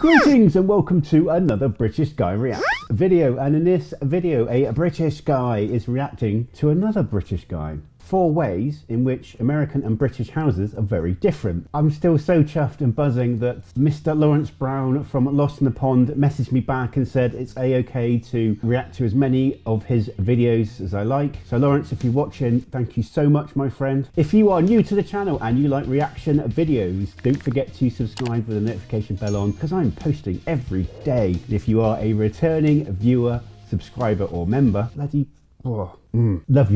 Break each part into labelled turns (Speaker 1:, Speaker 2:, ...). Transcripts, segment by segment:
Speaker 1: Greetings and welcome to another British Guy Reacts video, and in this video a British guy is reacting to another British guy. 4 ways in which American and British houses are very different. I'm still so chuffed and buzzing that Mr. Laurence Brown from Lost in the Pond messaged me back and said it's a-okay to react to as many of his videos as I like. So Laurence, if you're watching, thank you so much, my friend. If you are new to the channel and you like reaction videos, don't forget to subscribe with the notification bell on, because I'm posting every day. If you are a returning viewer, subscriber or member, love you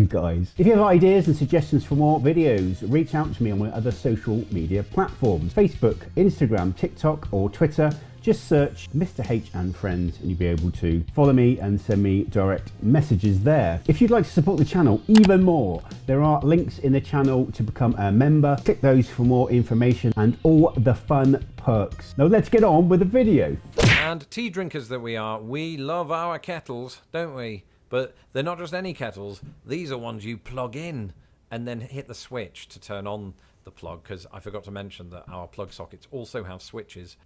Speaker 1: guys. If you have ideas and suggestions for more videos, reach out to me on my other social media platforms: Facebook, Instagram, TikTok or Twitter. Just search Mr. H and Friends and you'll be able to follow me and send me direct messages there. If you'd like to support the channel even more, there are links in the channel to become a member. Click those for more information and all the fun perks. Now let's get on with the video.
Speaker 2: And tea drinkers that we are, we love our kettles, don't we? But they're not just any kettles, these are ones you plug in and then hit the switch to turn on the plug, because I forgot to mention that our plug sockets also have switches.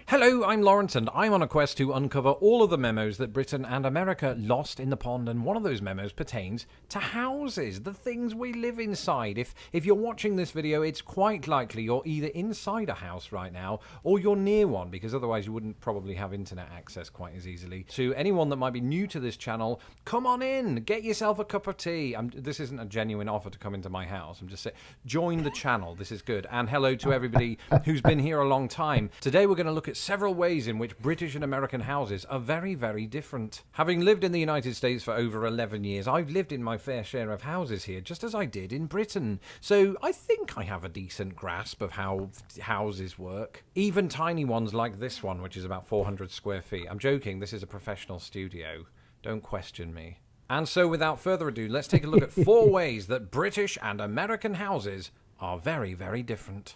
Speaker 2: Hello, I'm Laurence and I'm on a quest to uncover all of the memos that Britain and America lost in the pond, and one of those memos pertains to houses, the things we live inside. If you're watching this video, it's quite likely you're either inside a house right now or you're near one, because otherwise you wouldn't probably have internet access quite as easily. To anyone that might be new to this channel, come on in, get yourself a cup of tea. This isn't a genuine offer to come into my house. I'm just saying, join the channel, this is good. And hello to everybody who's been here a long time. Today we're going to look at several ways in which British and American houses are very, very different. Having lived in the United States for over 11 years, I've lived in my fair share of houses here, just as I did in Britain. So I think I have a decent grasp of how houses work. Even tiny ones like this one, which is about 400 square feet. I'm joking, this is a professional studio. Don't question me. And so without further ado, let's take a look at 4 ways that British and American houses are very, very different.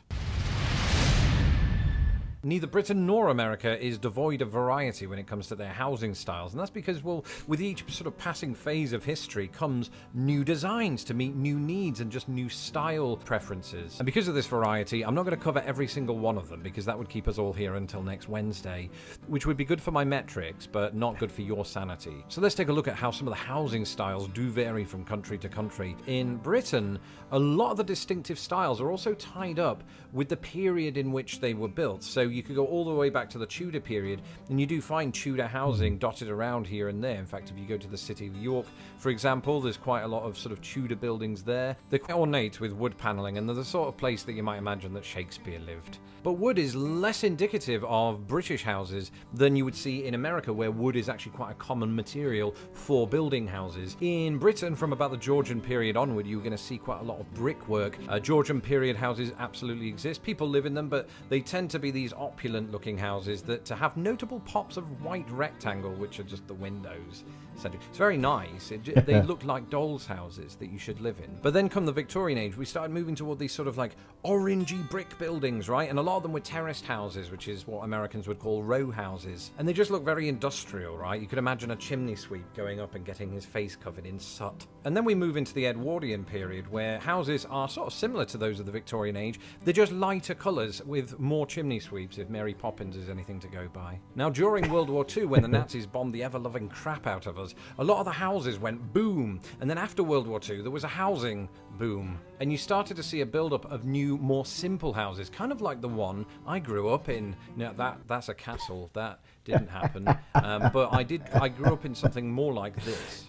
Speaker 2: Neither Britain nor America is devoid of variety when it comes to their housing styles, and that's because, well, with each sort of passing phase of history comes new designs to meet new needs and just new style preferences. And because of this variety, I'm not going to cover every single one of them, because that would keep us all here until next Wednesday, which would be good for my metrics, but not good for your sanity. So let's take a look at how some of the housing styles do vary from country to country. In Britain, a lot of the distinctive styles are also tied up with the period in which they were built. So you could go all the way back to the Tudor period, and you do find Tudor housing dotted around here and there. In fact, if you go to the city of York, for example, there's quite a lot of sort of Tudor buildings there. They're quite ornate with wood paneling, and they're the sort of place that you might imagine that Shakespeare lived. But wood is less indicative of British houses than you would see in America, where wood is actually quite a common material for building houses. In Britain, from about the Georgian period onward, you're going to see quite a lot of brickwork. Georgian period houses absolutely exist. People live in them, but they tend to be these opulent looking houses that have notable pops of white rectangle, which are just the windows. It's very nice. They look like dolls' houses that you should live in. But then come the Victorian age, we started moving toward these sort of like orangey brick buildings, right? And a lot of them were terraced houses, which is what Americans would call row houses. And they just look very industrial, right? You could imagine a chimney sweep going up and getting his face covered in soot. And then we move into the Edwardian period, where houses are sort of similar to those of the Victorian age. They're just lighter colours with more chimney sweeps, if Mary Poppins is anything to go by. Now, during World War II, when the Nazis bombed the ever-loving crap out of us, a lot of the houses went boom. And then after World War II, there was a housing boom. And you started to see a build-up of new, more simple houses, kind of like the one I grew up in. Now, that's a castle. That didn't happen. But I grew up in something more like this.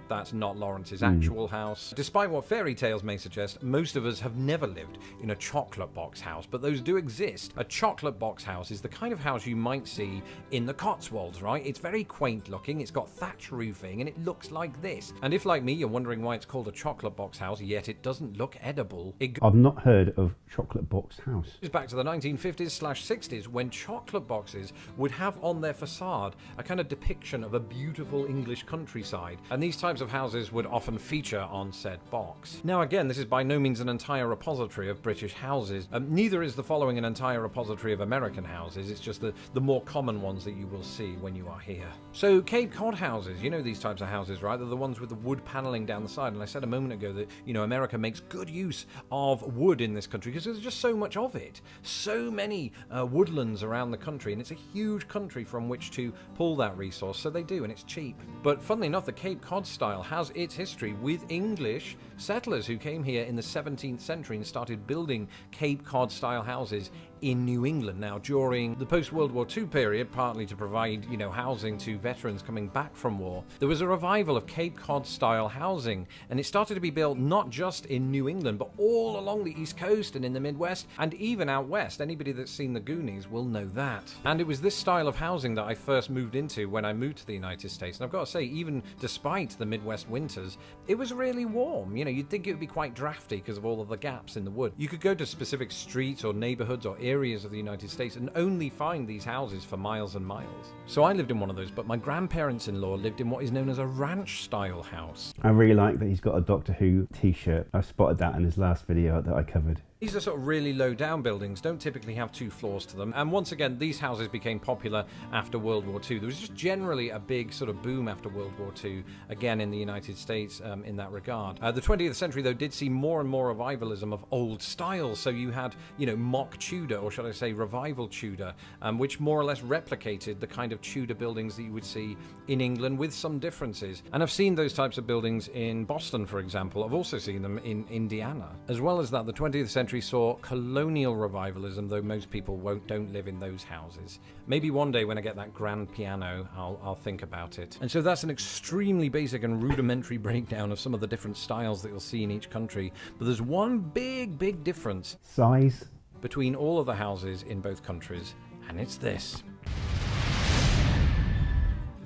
Speaker 2: That's not Laurence's actual house. Despite what fairy tales may suggest, most of us have never lived in a chocolate box house, but those do exist. A chocolate box house is the kind of house you might see in the Cotswolds, right? It's very quaint looking, it's got thatch roofing, and it looks like this. And if, like me, you're wondering why it's called a chocolate box house, yet it doesn't look edible,
Speaker 1: I've not heard of chocolate box house.
Speaker 2: It's back to the 1950s/60s, when chocolate boxes would have on their facade a kind of depiction of a beautiful English countryside. And these types of houses would often feature on said box. Now again, this is by no means an entire repository of British houses. Neither is the following an entire repository of American houses. It's just the more common ones that you will see when you are here. So Cape Cod houses, you know these types of houses, right? They're the ones with the wood paneling down the side. And I said a moment ago that, America makes good use of wood in this country because there's just so much of it. So many woodlands around the country, and it's a huge country from which to pull that resource, so they do, and it's cheap. But funnily enough, the Cape Cod style has its history with English settlers who came here in the 17th century and started building Cape Cod style houses in New England. Now, during the post-World War II period, partly to provide, housing to veterans coming back from war, there was a revival of Cape Cod style housing, and it started to be built not just in New England, but all along the East Coast and in the Midwest, and even out west. Anybody that's seen the Goonies will know that. And it was this style of housing that I first moved into when I moved to the United States. And I've got to say, even despite the Midwest winters, it was really warm. You'd think it would be quite drafty because of all of the gaps in the wood. You could go to specific streets or neighborhoods or areas of the United States and only find these houses for miles and miles. So I lived in one of those, but my grandparents-in-law lived in what is known as a ranch-style house.
Speaker 1: I really like that he's got a Doctor Who t-shirt. I spotted that in his last video that I covered.
Speaker 2: These are sort of really low down buildings, don't typically have 2 floors to them. And once again, these houses became popular after World War II. There was just generally a big sort of boom after World War II, again in the United States in that regard. The 20th century, though, did see more and more revivalism of old styles. So you had, mock Tudor, or should I say revival Tudor, which more or less replicated the kind of Tudor buildings that you would see in England with some differences. And I've seen those types of buildings in Boston, for example. I've also seen them in Indiana. As well as that, the 20th century saw colonial revivalism, though most people don't live in those houses. Maybe one day when I get that grand piano, I'll think about it. And so that's an extremely basic and rudimentary breakdown of some of the different styles that you'll see in each country. But there's one big difference.
Speaker 1: Size.
Speaker 2: Between all of the houses in both countries, and it's this.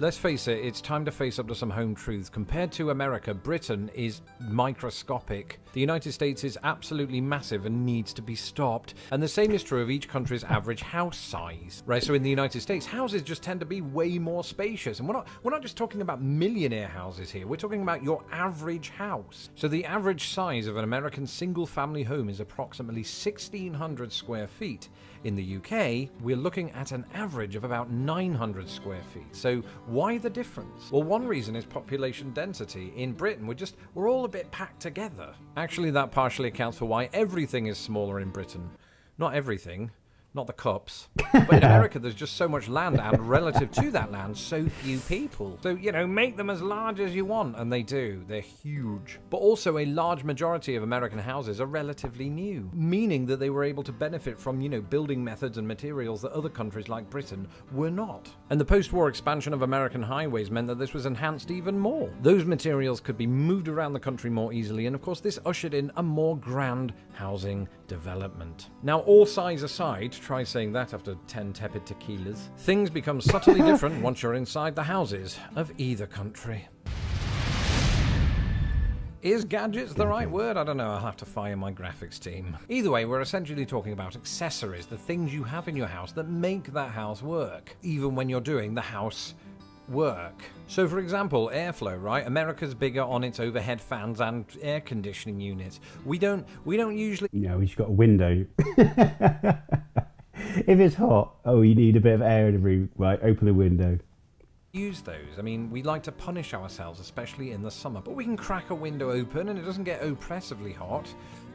Speaker 2: Let's face it, it's time to face up to some home truths. Compared to America, Britain is microscopic. The United States is absolutely massive and needs to be stopped. And the same is true of each country's average house size. Right, so in the United States, houses just tend to be way more spacious. And we're not just talking about millionaire houses here, we're talking about your average house. So the average size of an American single-family home is approximately 1,600 square feet. In the UK, we're looking at an average of about 900 square feet. So why the difference? Well, one reason is population density. In Britain, we're all a bit packed together. Actually, that partially accounts for why everything is smaller in Britain. Not everything. Not the cups. But in America, there's just so much land, and relative to that land, so few people. So, make them as large as you want, and they do. They're huge. But also, a large majority of American houses are relatively new, meaning that they were able to benefit from, building methods and materials that other countries like Britain were not. And the post-war expansion of American highways meant that this was enhanced even more. Those materials could be moved around the country more easily, and of course, this ushered in a more grand housing development. Now, all size aside, try saying that after 10 tepid tequilas, things become subtly different once you're inside the houses of either country. Is gadgets the right word? I don't know, I'll have to fire my graphics team. Either way, we're essentially talking about accessories, the things you have in your house that make that house work, even when you're doing the house work. So for example, airflow, right? America's bigger on its overhead fans and air conditioning units. We don't usually...
Speaker 1: We've got a window. If it's hot, you need a bit of air in the room, right? Open the window.
Speaker 2: Use those. I mean, we like to punish ourselves, especially in the summer, but we can crack a window open and it doesn't get oppressively hot.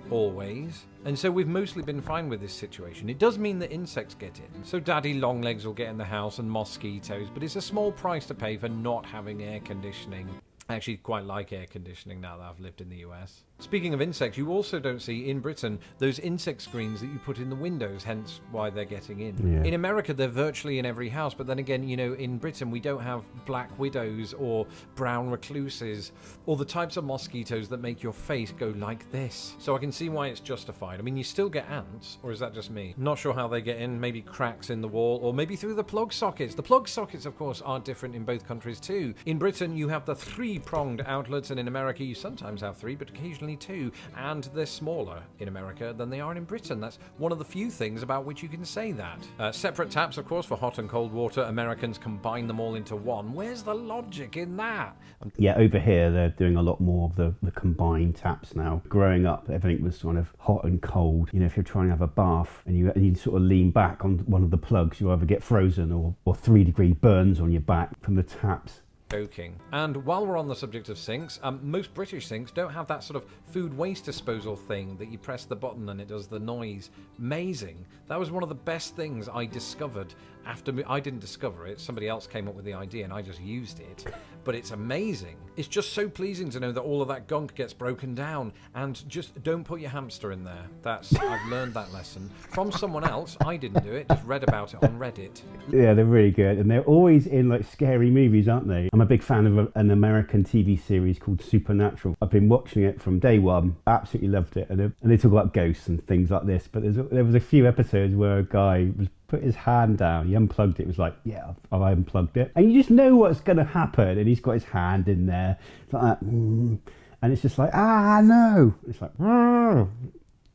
Speaker 2: Always. And so we've mostly been fine with this situation. It does mean that insects get in. So daddy longlegs will get in the house and mosquitoes, but it's a small price to pay for not having air conditioning. I actually quite like air conditioning now that I've lived in the US. Speaking of insects, you also don't see in Britain those insect screens that you put in the windows, hence why they're getting in. Yeah. In America, they're virtually in every house, but then again, in Britain, we don't have black widows or brown recluses or the types of mosquitoes that make your face go like this. So I can see why it's justified. I mean, you still get ants, or is that just me? Not sure how they get in, maybe cracks in the wall, or maybe through the plug sockets. The plug sockets, of course, are different in both countries too. In Britain, you have the 3-pronged outlets, and in America, you sometimes have 3, but occasionally tiny too, and they're smaller in America than they are in Britain. That's one of the few things about which you can say that. Separate taps, of course, for hot and cold water. Americans combine them all into one. Where's the logic in that?
Speaker 1: Yeah, over here they're doing a lot more of the combined taps now. Growing up, everything was sort of hot and cold. You know, if you're trying to have a bath and you sort of lean back on one of the plugs, you either get frozen or 3-degree burns on your back from the taps.
Speaker 2: Joking. And while we're on the subject of sinks, most British sinks don't have that sort of food waste disposal thing that you press the button and it does the noise. Amazing. That was one of the best things I discovered after I didn't discover it. Somebody else came up with the idea and I just used it. But it's amazing. It's just so pleasing to know that all of that gunk gets broken down, and just don't put your hamster in there. I've learned that lesson from someone else. I didn't do it, just read about it on Reddit.
Speaker 1: Yeah, they're really good, and they're always in like scary movies, aren't they? I'm a big fan of an American TV series called Supernatural. I've been watching it from day one, absolutely loved it, and they talk about ghosts and things like this, but there was a few episodes where a guy put his hand down, he unplugged it, was like, yeah, I've unplugged it, and you just know what's going to happen, and he's got his hand in there, it's like that, and it's just like, no, it's like,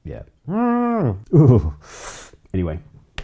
Speaker 1: yeah, ooh. Anyway.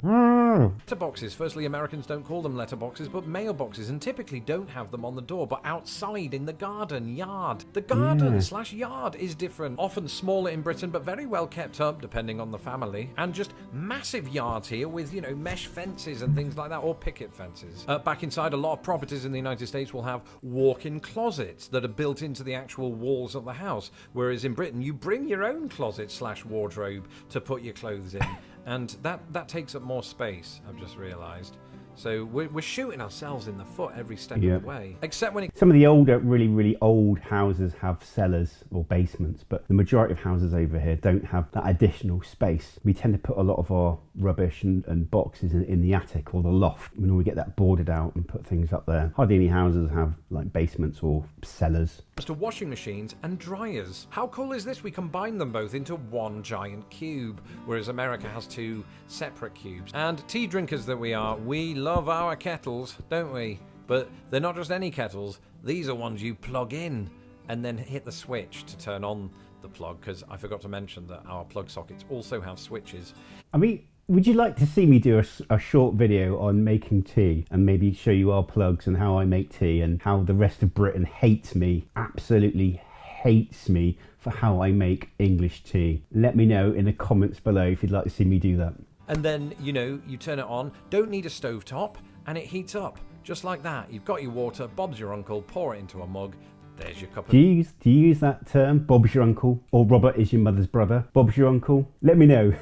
Speaker 2: Letterboxes. Firstly, Americans don't call them letterboxes, but mailboxes, and typically don't have them on the door, but outside in the garden, yard. The garden / yard is different. Often smaller in Britain, but very well kept up, depending on the family. And just massive yards here with, mesh fences and things like that, or picket fences. Back inside, a lot of properties in the United States will have walk-in closets that are built into the actual walls of the house, whereas in Britain, you bring your own closet / wardrobe to put your clothes in. And that takes up more space, I've just realised. So we're shooting ourselves in the foot every step of the way. Except when
Speaker 1: some of the older, really, really old houses have cellars or basements, but the majority of houses over here don't have that additional space. We tend to put a lot of our rubbish and boxes in the attic or the loft. We normally get that boarded out and put things up there. Hardly any houses have like basements or cellars.
Speaker 2: To washing machines and dryers. How cool is this? We combine them both into one giant cube, whereas America has two separate cubes. And tea drinkers that we are, we love our kettles, don't we? But they're not just any kettles. These are ones you plug in and then hit the switch to turn on the plug, because I forgot to mention that our plug sockets also have switches.
Speaker 1: I mean, would you like to see me do a short video on making tea and maybe show you our plugs and how I make tea and how the rest of Britain hates me, absolutely hates me for how I make English tea? Let me know in the comments below if you'd like to see me do that.
Speaker 2: And then, you turn it on, don't need a stovetop, and it heats up. Just like that. You've got your water, Bob's your uncle, pour it into a mug, there's your cup of tea.
Speaker 1: Do you use that term, Bob's your uncle, or Robert is your mother's brother? Bob's your uncle? Let me know.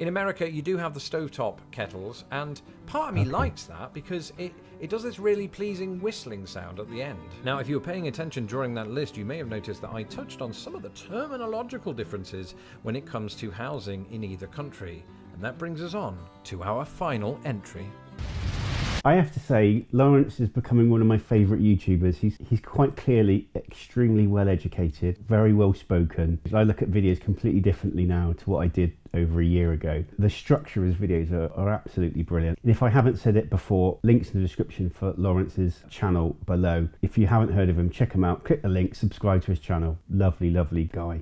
Speaker 2: In America, you do have the stovetop kettles, and part of me likes that because it does this really pleasing whistling sound at the end. Now, if you were paying attention during that list, you may have noticed that I touched on some of the terminological differences when it comes to housing in either country. And that brings us on to our final entry.
Speaker 1: I have to say, Laurence is becoming one of my favourite YouTubers. He's quite clearly extremely well educated, very well spoken. I look at videos completely differently now to what I did over a year ago. The structure of his videos are absolutely brilliant. And if I haven't said it before, links in the description for Laurence's channel below. If you haven't heard of him, check him out, click the link, subscribe to his channel. Lovely, lovely guy.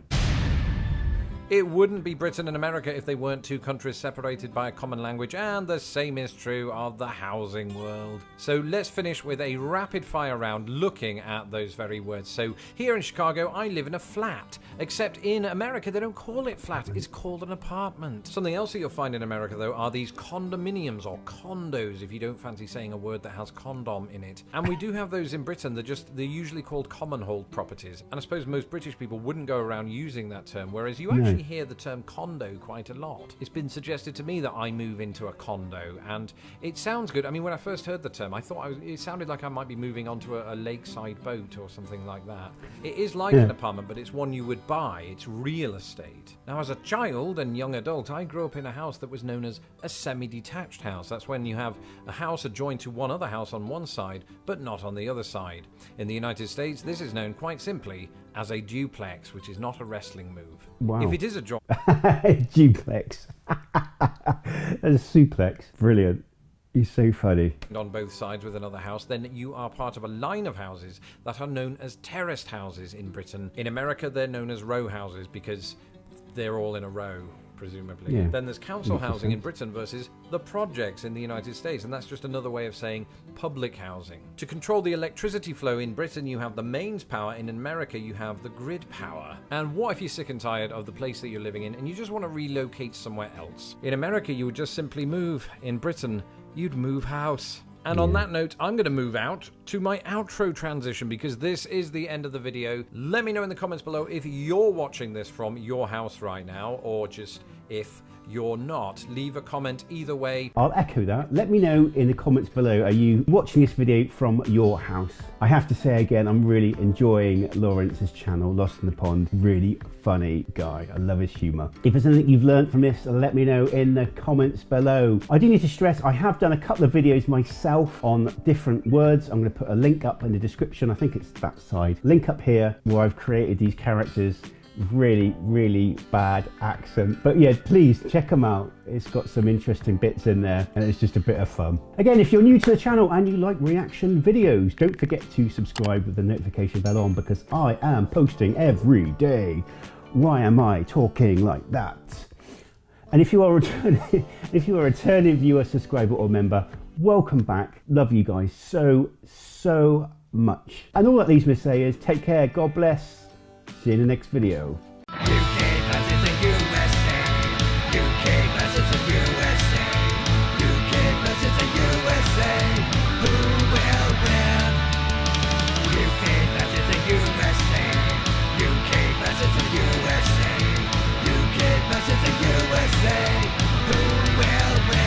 Speaker 2: It wouldn't be Britain and America if they weren't two countries separated by a common language, and the same is true of the housing world. So let's finish with a rapid fire round looking at those very words. So here in Chicago, I live in a flat, except in America they don't call it flat, it's called an apartment. Something else that you'll find in America though are these condominiums or condos, if you don't fancy saying a word that has condom in it. And we do have those in Britain, they're usually called common hold properties. And I suppose most British people wouldn't go around using that term, whereas you actually hear the term condo quite a lot. It's been suggested to me that I move into a condo, and it sounds good. I mean, when I first heard the term, I thought it sounded like I might be moving onto a lakeside boat or something like that. It is like an apartment, but it's one you would buy. It's real estate. Now, as a child and young adult, I grew up in a house that was known as a semi-detached house. That's when you have a house adjoined to one other house on one side, but not on the other side. In the United States, this is known quite simply as a duplex, which is not a wrestling move.
Speaker 1: Wow.
Speaker 2: If it is a joint...
Speaker 1: Duplex. A suplex. Brilliant. He's so funny.
Speaker 2: On both sides with another house, then you are part of a line of houses that are known as terraced houses in Britain. In America, they're known as row houses because they're all in a row, presumably.
Speaker 1: Yeah.
Speaker 2: Then there's council housing in Britain versus the projects in the United States, and that's just another way of saying public housing. To control the electricity flow in Britain, you have the mains power. In America, you have the grid power. And what if you're sick and tired of the place that you're living in and you just want to relocate somewhere else? In America, you would just simply move. In Britain, you'd move house. And on that note, I'm going to move out to my outro transition because this is the end of the video. Let me know in the comments below if you're watching this from your house right now, or just if you're not. Leave a comment either way.
Speaker 1: I'll echo that. Let me know in the comments below, are you watching this video from your house? I have to say again, I'm really enjoying Laurence's channel, Lost in the Pond. Really funny guy. I love his humour. If there's anything you've learned from this, let me know in the comments below. I do need to stress, I have done a couple of videos myself on different words. I'm going to put a link up in the description. I think it's that side. Link up here where I've created these characters. Really bad accent, but yeah, please check them out. It's got some interesting bits in there and it's just a bit of fun. Again, if you're new to the channel and you like reaction videos, don't forget to subscribe with the notification bell on because I am posting every day. Why am I talking like that? And if you are a returning viewer, subscriber or member, welcome back. Love you guys so much. And all that leaves me to say is take care, God bless. See you in the next video.